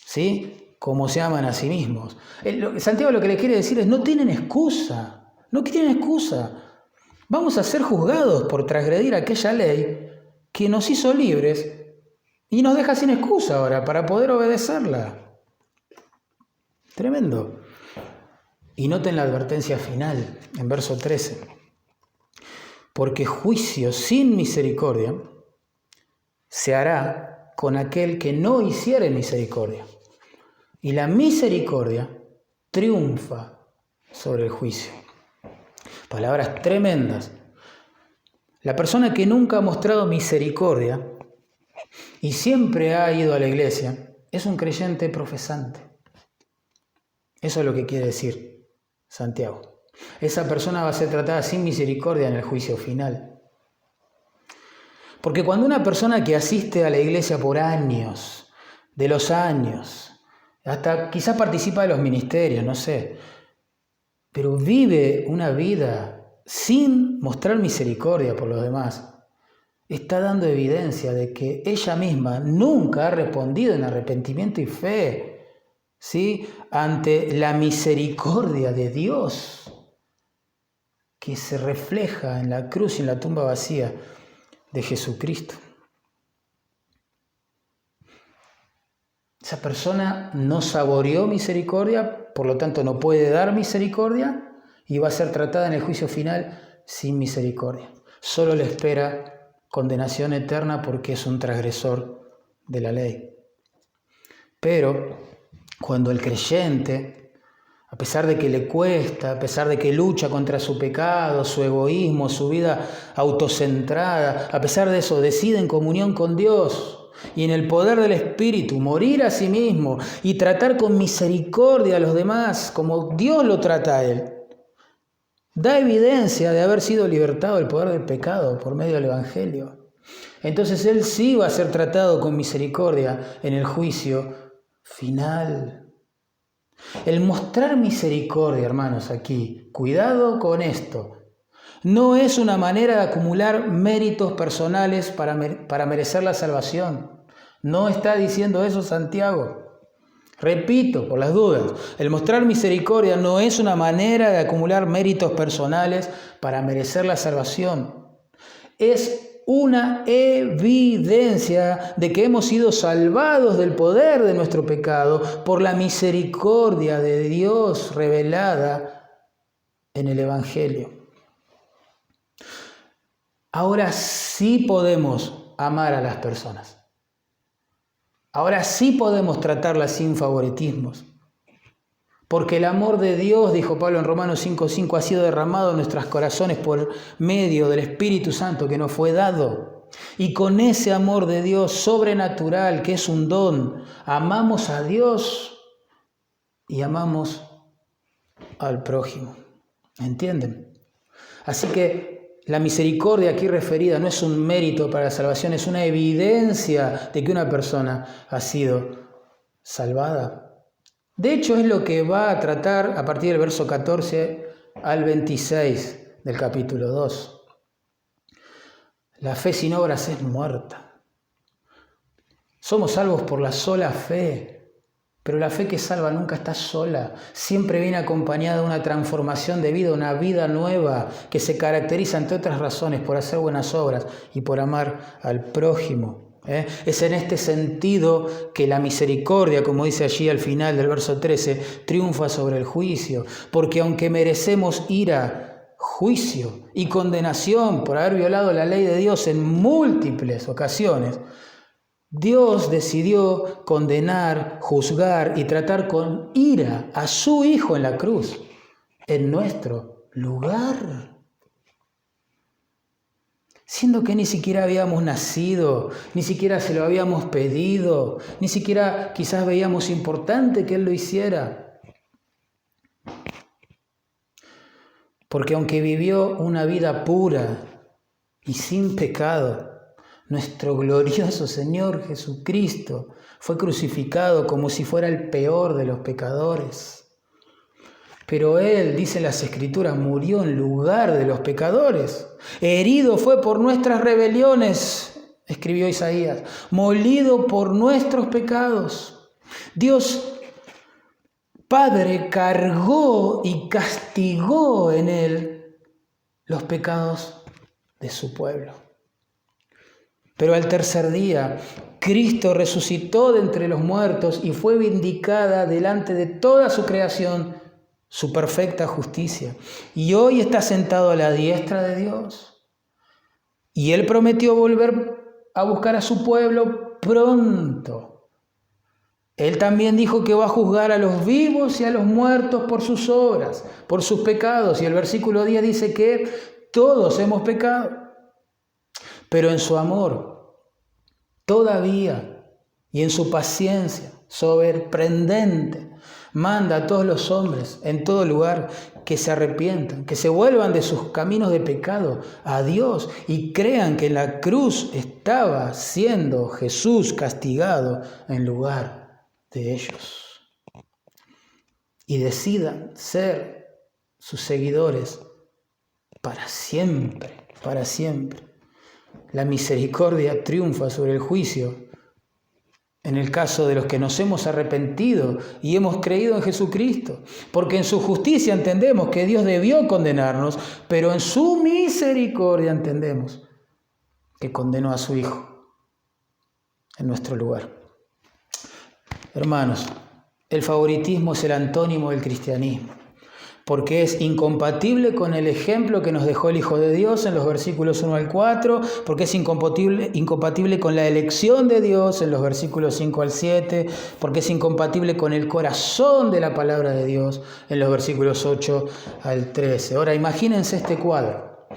¿sí? como se aman a sí mismos. Santiago lo que le quiere decir es, no tienen excusa, no tienen excusa. Vamos a ser juzgados por transgredir aquella ley que nos hizo libres y nos deja sin excusa ahora para poder obedecerla. Tremendo. Y noten la advertencia final, en verso 13. Porque juicio sin misericordia se hará con aquel que no hiciere misericordia. Y la misericordia triunfa sobre el juicio. Palabras tremendas. La persona que nunca ha mostrado misericordia y siempre ha ido a la iglesia es un creyente profesante. Eso es lo que quiere decir Santiago. Esa persona va a ser tratada sin misericordia en el juicio final. Porque cuando una persona que asiste a la iglesia por años, de los años, hasta quizás participa de los ministerios, no sé, pero vive una vida sin mostrar misericordia por los demás, está dando evidencia de que ella misma nunca ha respondido en arrepentimiento y fe, ¿sí?, ante la misericordia de Dios que se refleja en la cruz y en la tumba vacía de Jesucristo. Esa persona no saboreó misericordia, por lo tanto no puede dar misericordia y va a ser tratada en el juicio final sin misericordia. Solo le espera condenación eterna porque es un transgresor de la ley. Pero cuando el creyente, a pesar de que le cuesta, a pesar de que lucha contra su pecado, su egoísmo, su vida autocentrada, a pesar de eso decide en comunión con Dios y en el poder del Espíritu morir a sí mismo y tratar con misericordia a los demás como Dios lo trata a él, da evidencia de haber sido libertado del poder del pecado por medio del Evangelio. Entonces él sí va a ser tratado con misericordia en el juicio final. El mostrar misericordia, hermanos, aquí, cuidado con esto, no es una manera de acumular méritos personales para merecer la salvación. No está diciendo eso Santiago. Repito, por las dudas, el mostrar misericordia no es una manera de acumular méritos personales para merecer la salvación. Es una evidencia de que hemos sido salvados del poder de nuestro pecado por la misericordia de Dios revelada en el Evangelio. Ahora sí podemos amar a las personas. Ahora sí podemos tratarlas sin favoritismos. Porque el amor de Dios, dijo Pablo en Romanos 5:5, ha sido derramado en nuestros corazones por medio del Espíritu Santo que nos fue dado. Y con ese amor de Dios sobrenatural, que es un don, amamos a Dios y amamos al prójimo. ¿Entienden? Así que la misericordia aquí referida no es un mérito para la salvación, es una evidencia de que una persona ha sido salvada. De hecho, es lo que va a tratar a partir del verso 14 al 26 del capítulo 2. La fe sin obras es muerta. Somos salvos por la sola fe. Pero la fe que salva nunca está sola, siempre viene acompañada de una transformación de vida, una vida nueva que se caracteriza, entre otras razones, por hacer buenas obras y por amar al prójimo. Es en este sentido que la misericordia, como dice allí al final del verso 13, triunfa sobre el juicio, porque aunque merecemos ira, juicio y condenación por haber violado la ley de Dios en múltiples ocasiones, Dios decidió condenar, juzgar y tratar con ira a su Hijo en la cruz, en nuestro lugar. Siendo que ni siquiera habíamos nacido, ni siquiera se lo habíamos pedido, ni siquiera quizás veíamos importante que Él lo hiciera. Porque aunque vivió una vida pura y sin pecado, nuestro glorioso Señor Jesucristo fue crucificado como si fuera el peor de los pecadores. Pero Él, dicen las Escrituras, murió en lugar de los pecadores. Herido fue por nuestras rebeliones, escribió Isaías, molido por nuestros pecados. Dios Padre cargó y castigó en él los pecados de su pueblo. Pero al tercer día, Cristo resucitó de entre los muertos y fue vindicada delante de toda su creación su perfecta justicia. Y hoy está sentado a la diestra de Dios. Y Él prometió volver a buscar a su pueblo pronto. Él también dijo que va a juzgar a los vivos y a los muertos por sus obras, por sus pecados. Y el versículo 10 dice que todos hemos pecado. Pero en su amor, todavía, y en su paciencia sorprendente, manda a todos los hombres en todo lugar que se arrepientan, que se vuelvan de sus caminos de pecado a Dios y crean que en la cruz estaba siendo Jesús castigado en lugar de ellos. Y decidan ser sus seguidores para siempre, para siempre. La misericordia triunfa sobre el juicio en el caso de los que nos hemos arrepentido y hemos creído en Jesucristo, porque en su justicia entendemos que Dios debió condenarnos, pero en su misericordia entendemos que condenó a su Hijo en nuestro lugar. Hermanos, el favoritismo es el antónimo del cristianismo, porque es incompatible con el ejemplo que nos dejó el Hijo de Dios en los versículos 1 al 4, porque es incompatible con la elección de Dios en los versículos 5 al 7, porque es incompatible con el corazón de la palabra de Dios en los versículos 8 al 13. Ahora, imagínense este cuadro.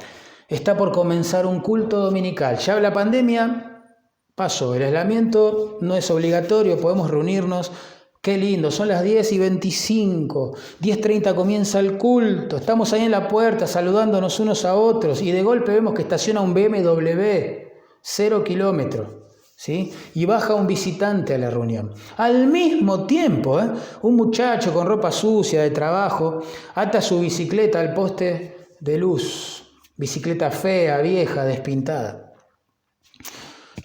Está por comenzar un culto dominical. Ya la pandemia pasó, el aislamiento no es obligatorio, podemos reunirnos. Qué lindo, son las 10:25, 10:30 comienza el culto, estamos ahí en la puerta saludándonos unos a otros y de golpe vemos que estaciona un BMW, 0 kilómetros, ¿sí? Y baja un visitante a la reunión. Al mismo tiempo, un muchacho con ropa sucia de trabajo ata su bicicleta al poste de luz, bicicleta fea, vieja, despintada.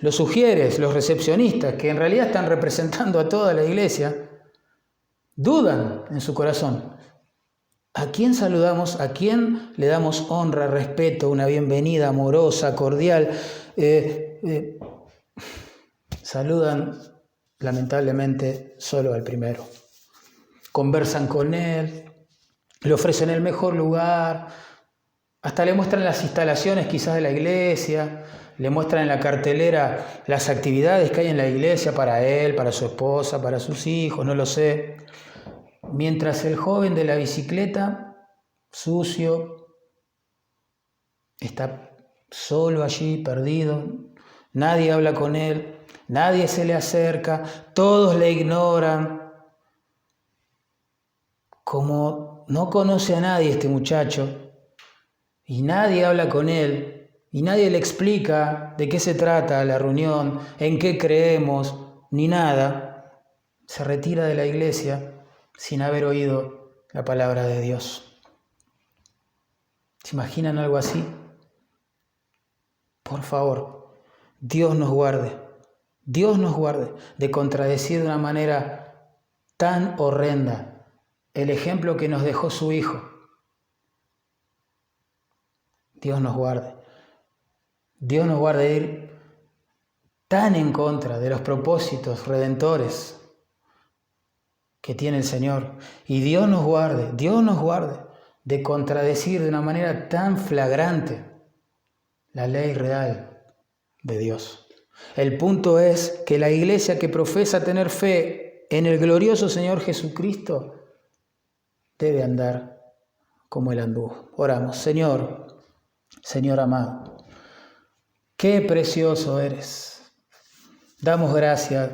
Los sugieres, los recepcionistas, que en realidad están representando a toda la iglesia, dudan en su corazón. ¿A quién saludamos? ¿A quién le damos honra, respeto, una bienvenida amorosa, cordial? Saludan, lamentablemente, solo al primero. Conversan con él, le ofrecen el mejor lugar, hasta le muestran las instalaciones quizás de la iglesia, le muestran en la cartelera las actividades que hay en la iglesia para él, para su esposa, para sus hijos, no lo sé. Mientras el joven de la bicicleta, sucio, está solo allí, perdido, nadie habla con él, nadie se le acerca, todos le ignoran. Como no conoce a nadie este muchacho y nadie habla con él y nadie le explica de qué se trata la reunión, en qué creemos, ni nada, se retira de la iglesia sin haber oído la palabra de Dios. ¿Se imaginan algo así? Por favor, Dios nos guarde de contradecir de una manera tan horrenda el ejemplo que nos dejó su Hijo. Dios nos guarde de ir tan en contra de los propósitos redentores que tiene el Señor. Y Dios nos guarde de contradecir de una manera tan flagrante la ley real de Dios. El punto es que la iglesia que profesa tener fe en el glorioso Señor Jesucristo debe andar como Él anduvo. Oramos. Señor amado, qué precioso eres. Damos gracias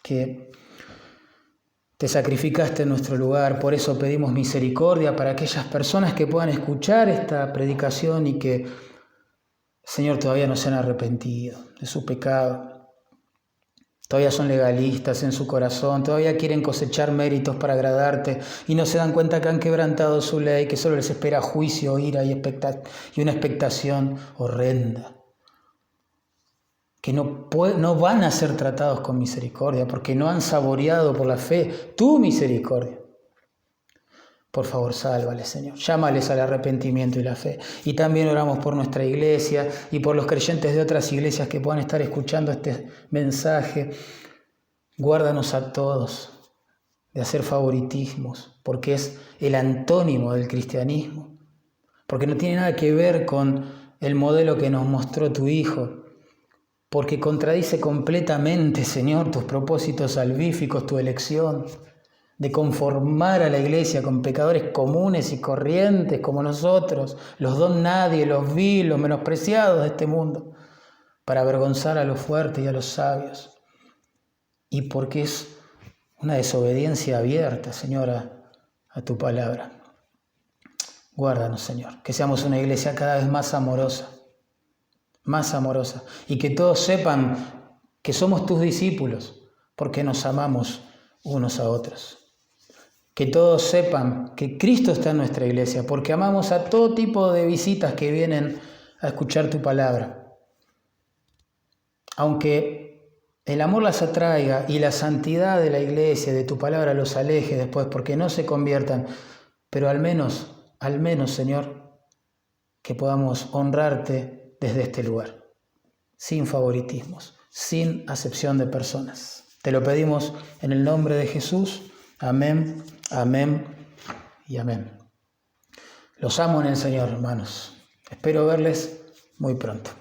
que te sacrificaste en nuestro lugar, por eso pedimos misericordia para aquellas personas que puedan escuchar esta predicación y que, Señor, todavía no se han arrepentido de su pecado. Todavía son legalistas en su corazón, todavía quieren cosechar méritos para agradarte y no se dan cuenta que han quebrantado su ley, que solo les espera juicio, ira y una expectación horrenda. Que no van a ser tratados con misericordia porque no han saboreado por la fe tu misericordia. por favor, sálvales, Señor. Llámales al arrepentimiento y la fe. Y también oramos por nuestra iglesia y por los creyentes de otras iglesias que puedan estar escuchando este mensaje. Guárdanos a todos de hacer favoritismos, porque es el antónimo del cristianismo, porque no tiene nada que ver con el modelo que nos mostró tu Hijo, porque contradice completamente, Señor, tus propósitos salvíficos, tu elección de conformar a la iglesia con pecadores comunes y corrientes como nosotros, los don nadie, los viles, los menospreciados de este mundo, para avergonzar a los fuertes y a los sabios. Y porque es una desobediencia abierta, Señor, a tu palabra. Guárdanos, Señor, que seamos una iglesia cada vez más amorosa, y que todos sepan que somos tus discípulos, porque nos amamos unos a otros. Que todos sepan que Cristo está en nuestra iglesia, porque amamos a todo tipo de visitas que vienen a escuchar tu palabra. Aunque el amor las atraiga y la santidad de la iglesia, de tu palabra, los aleje después, porque no se conviertan, pero al menos, Señor, que podamos honrarte desde este lugar, sin favoritismos, sin acepción de personas. Te lo pedimos en el nombre de Jesús. Amén, amén y amén. Los amo en el Señor, hermanos. Espero verles muy pronto.